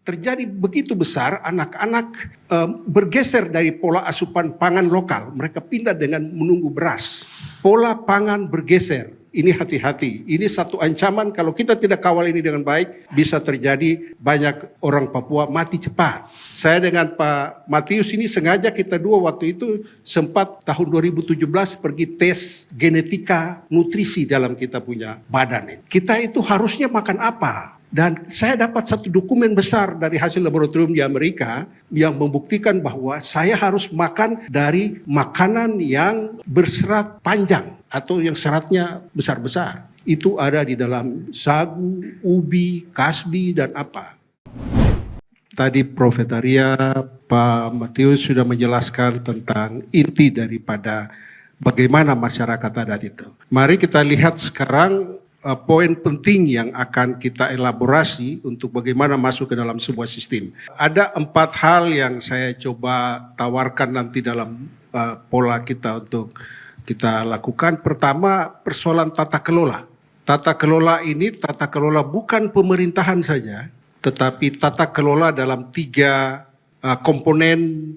terjadi begitu besar, anak-anak bergeser dari pola asupan pangan lokal. Mereka pindah dengan menunggu beras. Pola pangan bergeser. Ini hati-hati. Ini satu ancaman kalau kita tidak kawal ini dengan baik, bisa terjadi banyak orang Papua mati cepat. Saya dengan Pak Matius ini sengaja kita dua waktu itu sempat tahun 2017 pergi tes genetika nutrisi dalam kita punya badan. Kita itu harusnya makan apa? Dan saya dapat satu dokumen besar dari hasil laboratorium di Amerika yang membuktikan bahwa saya harus makan dari makanan yang berserat panjang atau yang seratnya besar-besar. Itu ada di dalam sagu, ubi, kasbi, dan apa. Tadi Prof. Arya, Pak Matius sudah menjelaskan tentang inti daripada bagaimana masyarakat adat itu. Mari kita lihat sekarang poin penting yang akan kita elaborasi untuk bagaimana masuk ke dalam sebuah sistem. Ada 4 hal yang saya coba tawarkan nanti dalam pola kita untuk kita lakukan. Pertama, persoalan tata kelola. Tata kelola ini tata kelola bukan pemerintahan saja, tetapi tata kelola dalam 3 komponen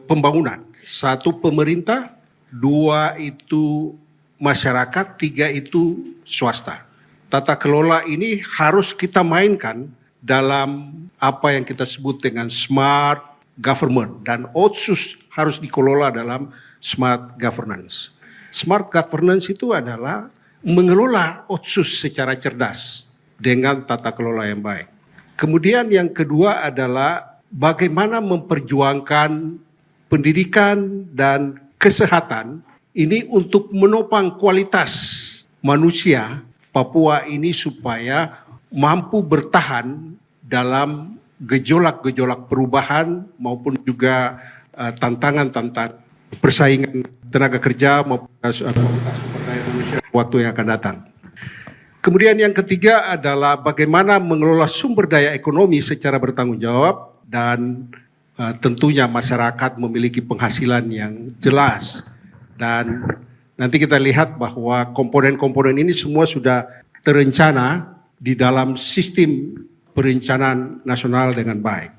pembangunan. 1 pemerintah, 2 itu masyarakat, 3 itu swasta. Tata kelola ini harus kita mainkan dalam apa yang kita sebut dengan smart government, dan Otsus harus dikelola dalam smart governance. Smart governance itu adalah mengelola Otsus secara cerdas dengan tata kelola yang baik. Kemudian yang kedua adalah bagaimana memperjuangkan pendidikan dan kesehatan ini untuk menopang kualitas manusia Papua ini supaya mampu bertahan dalam gejolak-gejolak perubahan maupun juga tantangan-tantangan persaingan tenaga kerja maupun sumber daya manusia waktu yang akan datang. Kemudian yang ketiga adalah bagaimana mengelola sumber daya ekonomi secara bertanggung jawab dan tentunya masyarakat memiliki penghasilan yang jelas. Dan nanti kita lihat bahwa komponen-komponen ini semua sudah terencana di dalam sistem perencanaan nasional dengan baik.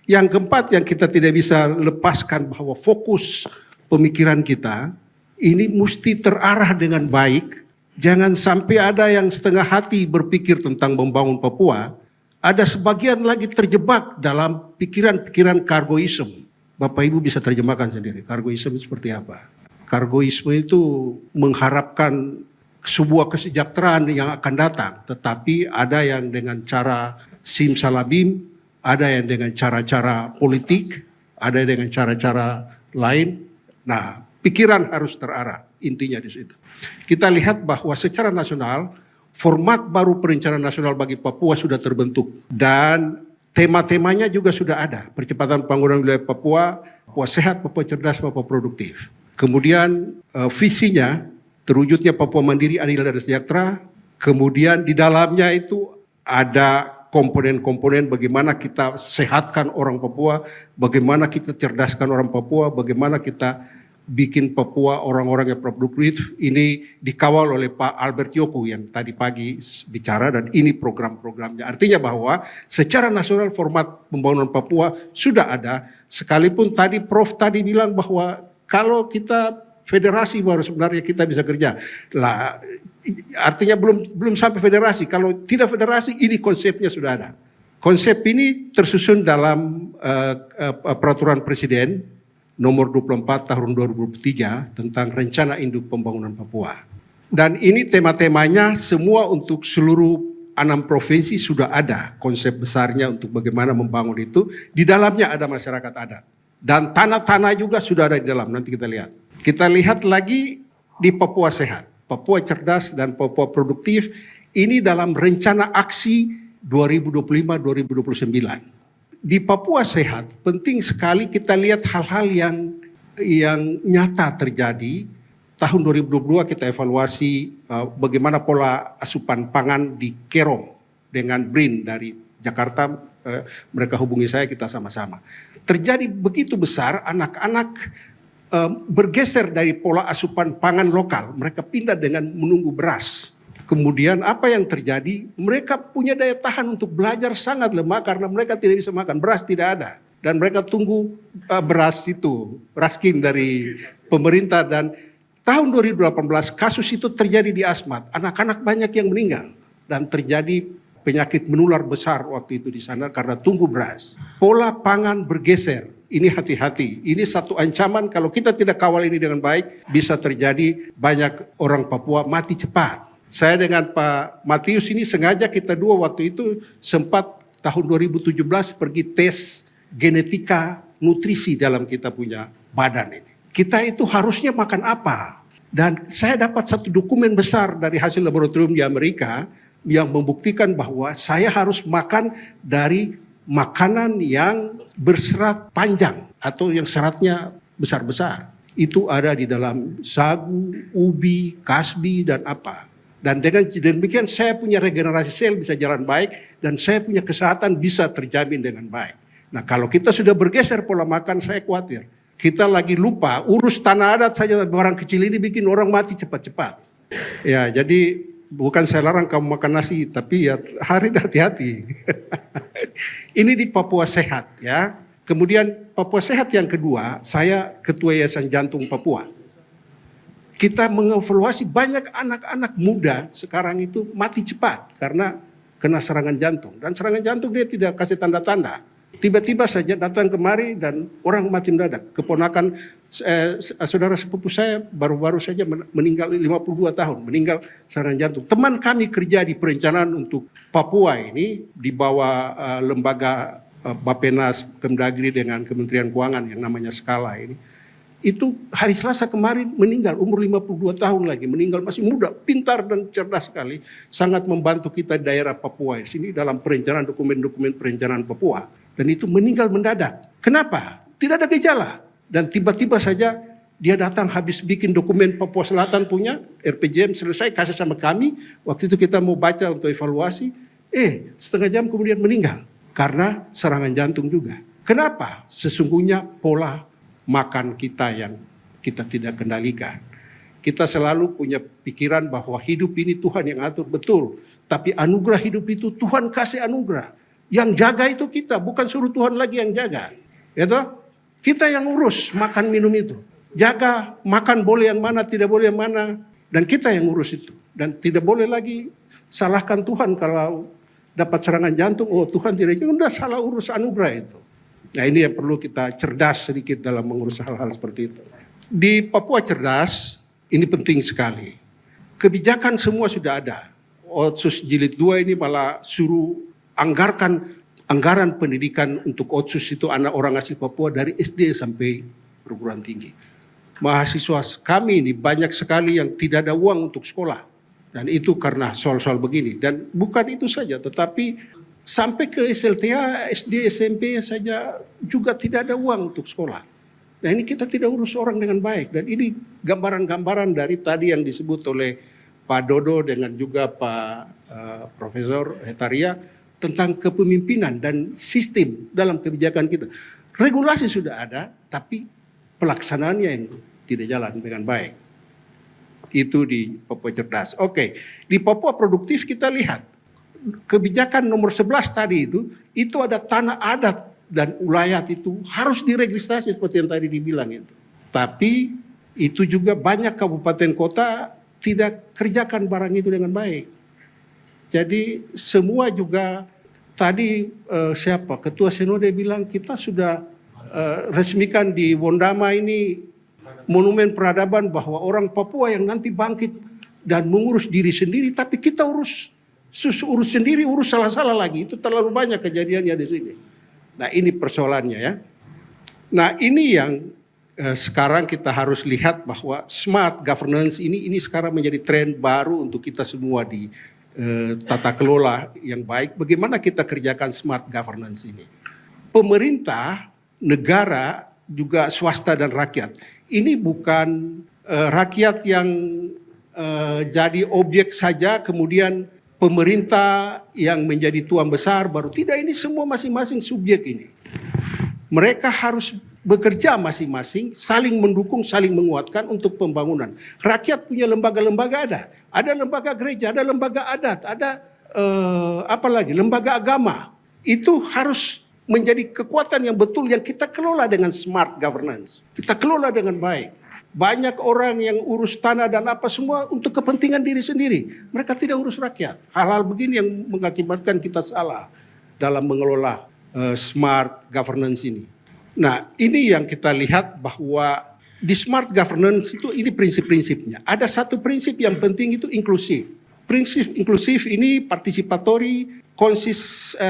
Yang keempat yang kita tidak bisa lepaskan bahwa fokus pemikiran kita ini mesti terarah dengan baik. Jangan sampai ada yang setengah hati berpikir tentang membangun Papua. Ada sebagian lagi terjebak dalam pikiran-pikiran kargoisme. Bapak Ibu bisa terjemahkan sendiri, kargoisme seperti apa. Kargoisme itu mengharapkan sebuah kesejahteraan yang akan datang, tetapi ada yang dengan cara simsalabim, ada yang dengan cara-cara politik, ada yang dengan cara-cara lain. Nah, pikiran harus terarah, intinya di situ. Kita lihat bahwa secara nasional, format baru perencanaan nasional bagi Papua sudah terbentuk dan tema-temanya juga sudah ada. Percepatan pembangunan wilayah Papua, Papua sehat, Papua cerdas, Papua produktif. Kemudian visinya terwujudnya Papua mandiri, adil dan sejahtera. Kemudian di dalamnya itu ada komponen-komponen bagaimana kita sehatkan orang Papua, bagaimana kita cerdaskan orang Papua, bagaimana kita bikin Papua orang-orang yang produktif. Ini dikawal oleh Pak Albert Yoko yang tadi pagi bicara, dan ini program-programnya. Artinya bahwa secara nasional format pembangunan Papua sudah ada, sekalipun tadi Prof tadi bilang bahwa kalau kita federasi baru sebenarnya kita bisa kerja. Lah, artinya belum sampai federasi. Kalau tidak federasi, ini konsepnya sudah ada. Konsep ini tersusun dalam peraturan Presiden nomor 24 tahun 2003 tentang Rencana Induk Pembangunan Papua. Dan ini tema-temanya semua untuk seluruh 6 provinsi sudah ada konsep besarnya untuk bagaimana membangun itu. Di dalamnya ada masyarakat adat. Dan tanah-tanah juga sudah ada di dalam, nanti kita lihat. Kita lihat lagi di Papua Sehat, Papua Cerdas dan Papua Produktif. Ini dalam rencana aksi 2025-2029. Di Papua Sehat, penting sekali kita lihat hal-hal yang nyata terjadi. Tahun 2022 kita evaluasi bagaimana pola asupan pangan di Kerong dengan BRIN dari Jakarta. Mereka hubungi saya, kita sama-sama. Terjadi begitu besar, anak-anak bergeser dari pola asupan pangan lokal. Mereka pindah dengan menunggu beras. Kemudian apa yang terjadi? Mereka punya daya tahan untuk belajar sangat lemah karena mereka tidak bisa makan. Beras tidak ada. Dan mereka tunggu beras itu, raskin dari pemerintah. Dan tahun 2018 kasus itu terjadi di Asmat. Anak-anak banyak yang meninggal. Dan terjadi penyakit menular besar waktu itu di sana karena tunggu beras. Pola pangan bergeser. Ini hati-hati. Ini satu ancaman kalau kita tidak kawal ini dengan baik. Bisa terjadi banyak orang Papua mati cepat. Saya dengan Pak Matius ini sengaja kita dua waktu itu sempat tahun 2017 pergi tes genetika nutrisi dalam kita punya badan ini. Kita itu harusnya makan apa? Dan saya dapat satu dokumen besar dari hasil laboratorium di Amerika yang membuktikan bahwa saya harus makan dari makanan yang berserat panjang atau yang seratnya besar-besar. Itu ada di dalam sagu, ubi, kasbi, dan apa. Dan dengan demikian saya punya regenerasi sel bisa jalan baik dan saya punya kesehatan bisa terjamin dengan baik. Nah kalau kita sudah bergeser pola makan saya khawatir. Kita lagi lupa urus tanah adat saja barang kecil ini bikin orang mati cepat-cepat. Ya jadi bukan saya larang kamu makan nasi tapi ya hati-hati. Ini di Papua Sehat ya. Kemudian Papua Sehat yang kedua saya Ketua Yayasan Jantung Papua. Kita mengevaluasi banyak anak-anak muda sekarang itu mati cepat karena kena serangan jantung. Dan serangan jantung dia tidak kasih tanda-tanda. Tiba-tiba saja datang kemari dan orang mati mendadak. Keponakan saudara sepupu saya baru-baru saja meninggal 52 tahun. Meninggal serangan jantung. Teman kami kerja di perencanaan untuk Papua ini di bawah lembaga Bapenas Kemdagri dengan Kementerian Keuangan yang namanya Skala ini. Itu hari Selasa kemarin meninggal, umur 52 tahun lagi, meninggal masih muda, pintar dan cerdas sekali. Sangat membantu kita di daerah Papua, sini dalam perencanaan dokumen-dokumen perencanaan Papua. Dan itu meninggal mendadak. Kenapa? Tidak ada gejala. Dan tiba-tiba saja dia datang habis bikin dokumen Papua Selatan punya, RPJM selesai kasih sama kami. Waktu itu kita mau baca untuk evaluasi, setengah jam kemudian meninggal. Karena serangan jantung juga. Kenapa? Sesungguhnya pola makan kita yang kita tidak kendalikan. Kita selalu punya pikiran bahwa hidup ini Tuhan yang atur betul. Tapi anugerah hidup itu Tuhan kasih anugerah. Yang jaga itu kita, bukan suruh Tuhan lagi yang jaga. Gitu? Kita yang urus makan minum itu. Jaga makan boleh yang mana, tidak boleh yang mana. Dan kita yang urus itu. Dan tidak boleh lagi salahkan Tuhan kalau dapat serangan jantung. Oh Tuhan tidak, udah salah urus anugerah itu. Nah ini yang perlu kita cerdas sedikit dalam mengurus hal-hal seperti itu. Di Papua cerdas, ini penting sekali. Kebijakan semua sudah ada. Otsus jilid 2 ini malah suruh anggaran pendidikan untuk Otsus itu anak orang asli Papua dari SD sampai perguruan tinggi. Mahasiswa kami ini banyak sekali yang tidak ada uang untuk sekolah. Dan itu karena soal-soal begini. Dan bukan itu saja, tetapi sampai ke SLTA, SD, SMP saja juga tidak ada uang untuk sekolah. Nah ini kita tidak urus orang dengan baik. Dan ini gambaran-gambaran dari tadi yang disebut oleh Pak Dodo dengan juga Pak Profesor Hetaria tentang kepemimpinan dan sistem dalam kebijakan kita. Regulasi sudah ada, tapi pelaksanaannya yang tidak jalan dengan baik. Itu di Papua Cerdas. Oke, di Papua Produktif kita lihat. Kebijakan nomor 11 tadi itu ada tanah adat dan ulayat itu harus diregistrasi seperti yang tadi dibilang itu. Tapi itu juga banyak kabupaten kota tidak kerjakan barang itu dengan baik. Jadi semua juga tadi Ketua Senode bilang kita sudah resmikan di Wondama ini monumen peradaban bahwa orang Papua yang nanti bangkit dan mengurus diri sendiri, tapi kita urus sendiri, urus salah-salah lagi. Itu terlalu banyak kejadiannya di sini. Nah ini persoalannya ya. Nah ini yang sekarang kita harus lihat bahwa smart governance ini sekarang menjadi tren baru untuk kita semua di tata kelola yang baik. Bagaimana kita kerjakan smart governance ini? Pemerintah, negara, juga swasta dan rakyat. Ini bukan rakyat yang jadi objek saja kemudian pemerintah yang menjadi tuan besar baru. Tidak, ini semua masing-masing subjek ini. Mereka harus bekerja masing-masing, saling mendukung, saling menguatkan untuk pembangunan. Rakyat punya lembaga-lembaga ada lembaga gereja, ada lembaga adat, ada apalagi lembaga agama. Itu harus menjadi kekuatan yang betul yang kita kelola dengan smart governance. Kita kelola dengan baik. Banyak orang yang urus tanah dan apa semua untuk kepentingan diri sendiri. Mereka tidak urus rakyat. Hal-hal begini yang mengakibatkan kita salah dalam mengelola smart governance ini. Nah, ini yang kita lihat bahwa di smart governance itu ini prinsip-prinsipnya. Ada satu prinsip yang penting itu inklusif. Prinsip inklusif ini participatory,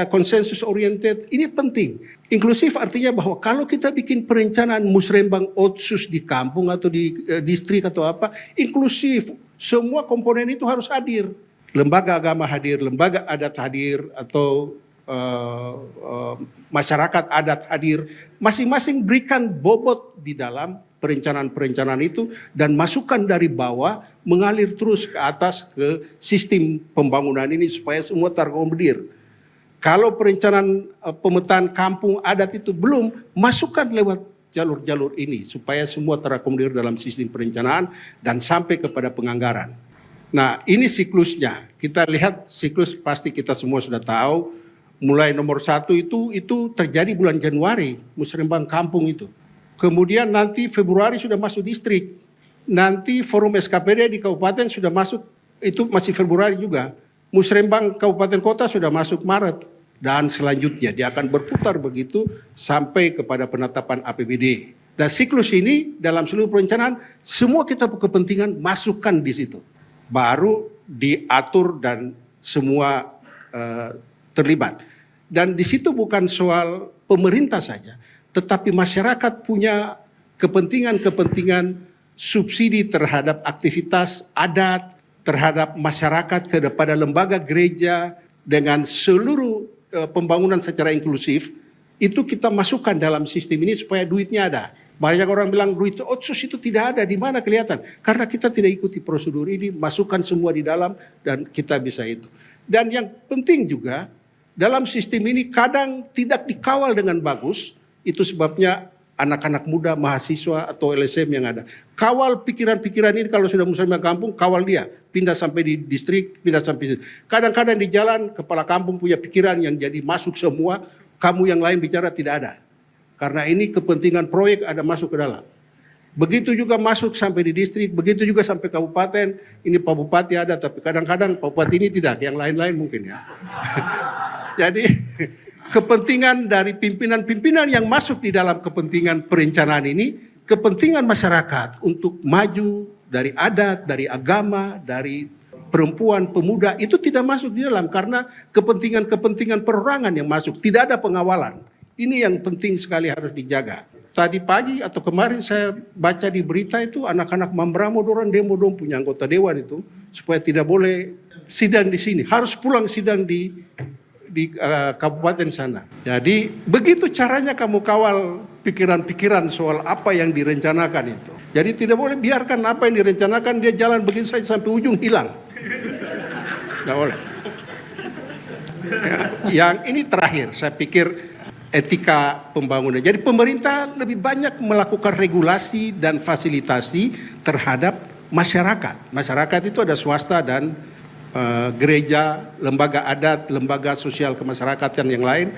konsensus oriented, ini penting. Inklusif artinya bahwa kalau kita bikin perencanaan musrembang otsus di kampung atau di distrik atau apa, inklusif. Semua komponen itu harus hadir. Lembaga agama hadir, lembaga adat hadir, atau masyarakat adat hadir. Masing-masing berikan bobot di dalam perencanaan-perencanaan itu dan masukan dari bawah mengalir terus ke atas ke sistem pembangunan ini supaya semua terakomodir. Kalau perencanaan pemetaan kampung adat itu belum, masukkan lewat jalur-jalur ini supaya semua terakomodir dalam sistem perencanaan dan sampai kepada penganggaran. Nah, ini siklusnya. Kita lihat siklus pasti kita semua sudah tahu. Mulai nomor 1 itu terjadi bulan Januari, musrembang kampung itu. Kemudian nanti Februari sudah masuk distrik. Nanti forum SKPD di kabupaten sudah masuk, itu masih Februari juga. Musrembang kabupaten kota sudah masuk Maret. Dan selanjutnya dia akan berputar begitu sampai kepada penetapan APBD. Dan siklus ini dalam seluruh perencanaan, semua kita kepentingan masukkan di situ. Baru diatur dan semua terlibat. Dan di situ bukan soal pemerintah saja, tetapi masyarakat punya kepentingan-kepentingan subsidi terhadap aktivitas adat, terhadap masyarakat kepada lembaga gereja dengan seluruh pembangunan secara inklusif, itu kita masukkan dalam sistem ini supaya duitnya ada. Banyak orang bilang duit otsus itu tidak ada, di mana kelihatan? Karena kita tidak ikuti prosedur ini, masukkan semua di dalam dan kita bisa itu. Dan yang penting juga, dalam sistem ini kadang tidak dikawal dengan bagus. Itu sebabnya anak-anak muda, mahasiswa atau LSM yang ada. Kawal pikiran-pikiran ini kalau sudah musrembang kampung, kawal dia. Pindah sampai di distrik, pindah sampai. Kadang-kadang di jalan, kepala kampung punya pikiran yang jadi masuk semua. Kamu yang lain bicara tidak ada. Karena ini kepentingan proyek ada masuk ke dalam. Begitu juga masuk sampai di distrik, begitu juga sampai kabupaten. Ini Pak Bupati ada, tapi kadang-kadang Pak Bupati ini tidak. Yang lain-lain mungkin ya. Jadi kepentingan dari pimpinan-pimpinan yang masuk di dalam kepentingan perencanaan ini, kepentingan masyarakat untuk maju dari adat, dari agama, dari perempuan, pemuda, itu tidak masuk di dalam karena kepentingan-kepentingan perorangan yang masuk. Tidak ada pengawalan. Ini yang penting sekali harus dijaga. Tadi pagi atau kemarin saya baca di berita itu anak-anak Mambramo dorang demo dong punya anggota dewan itu supaya tidak boleh sidang di sini. Harus pulang sidang di kabupaten sana. Jadi begitu caranya kamu kawal pikiran-pikiran soal apa yang direncanakan itu. Jadi tidak boleh biarkan apa yang direncanakan dia jalan begitu saja sampai ujung hilang. Tidak boleh. Ya, yang ini terakhir saya pikir etika pembangunan. Jadi pemerintah lebih banyak melakukan regulasi dan fasilitasi terhadap masyarakat. Masyarakat itu ada swasta dan gereja, lembaga adat, lembaga sosial kemasyarakatan yang lain.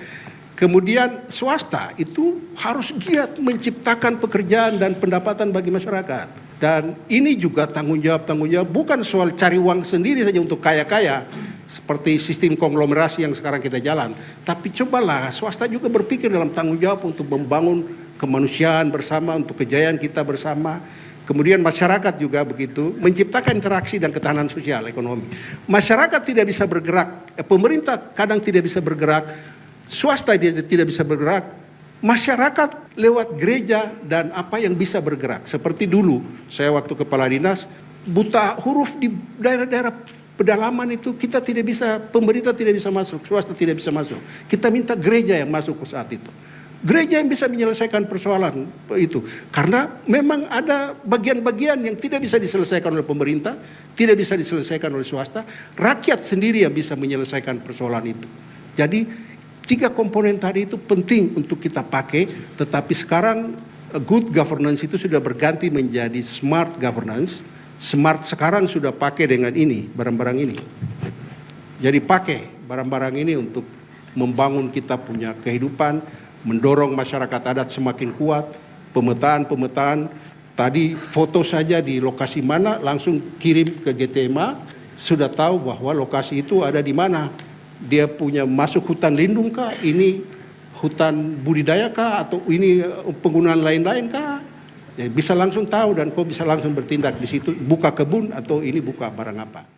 Kemudian swasta itu harus giat menciptakan pekerjaan dan pendapatan bagi masyarakat. Dan ini juga tanggung jawab bukan soal cari uang sendiri saja untuk kaya-kaya seperti sistem konglomerasi yang sekarang kita jalan. Tapi cobalah swasta juga berpikir dalam tanggung jawab untuk membangun kemanusiaan bersama, untuk kejayaan kita bersama. Kemudian masyarakat juga begitu, menciptakan interaksi dan ketahanan sosial ekonomi. Masyarakat tidak bisa bergerak, pemerintah kadang tidak bisa bergerak, swasta tidak bisa bergerak, masyarakat lewat gereja dan apa yang bisa bergerak. Seperti dulu, saya waktu kepala dinas, buta huruf di daerah-daerah pedalaman itu kita tidak bisa, pemerintah tidak bisa masuk, swasta tidak bisa masuk. Kita minta gereja yang masuk ke saat itu. Gereja yang bisa menyelesaikan persoalan itu. Karena memang ada bagian-bagian yang tidak bisa diselesaikan oleh pemerintah, tidak bisa diselesaikan oleh swasta. Rakyat sendiri yang bisa menyelesaikan persoalan itu. Jadi Tiga komponen tadi itu penting untuk kita pakai, tetapi sekarang good governance itu sudah berganti menjadi smart governance. Smart sekarang sudah pakai dengan ini, barang-barang ini. Jadi pakai barang-barang ini untuk membangun kita punya kehidupan, mendorong masyarakat adat semakin kuat, pemetaan. Tadi foto saja di lokasi mana, langsung kirim ke GTMA, sudah tahu bahwa lokasi itu ada di mana. Dia punya masuk hutan lindung kah, ini hutan budidaya kah, atau ini penggunaan lain-lain kah. Ya, bisa langsung tahu dan kau bisa langsung bertindak di situ, buka kebun atau ini buka barang apa.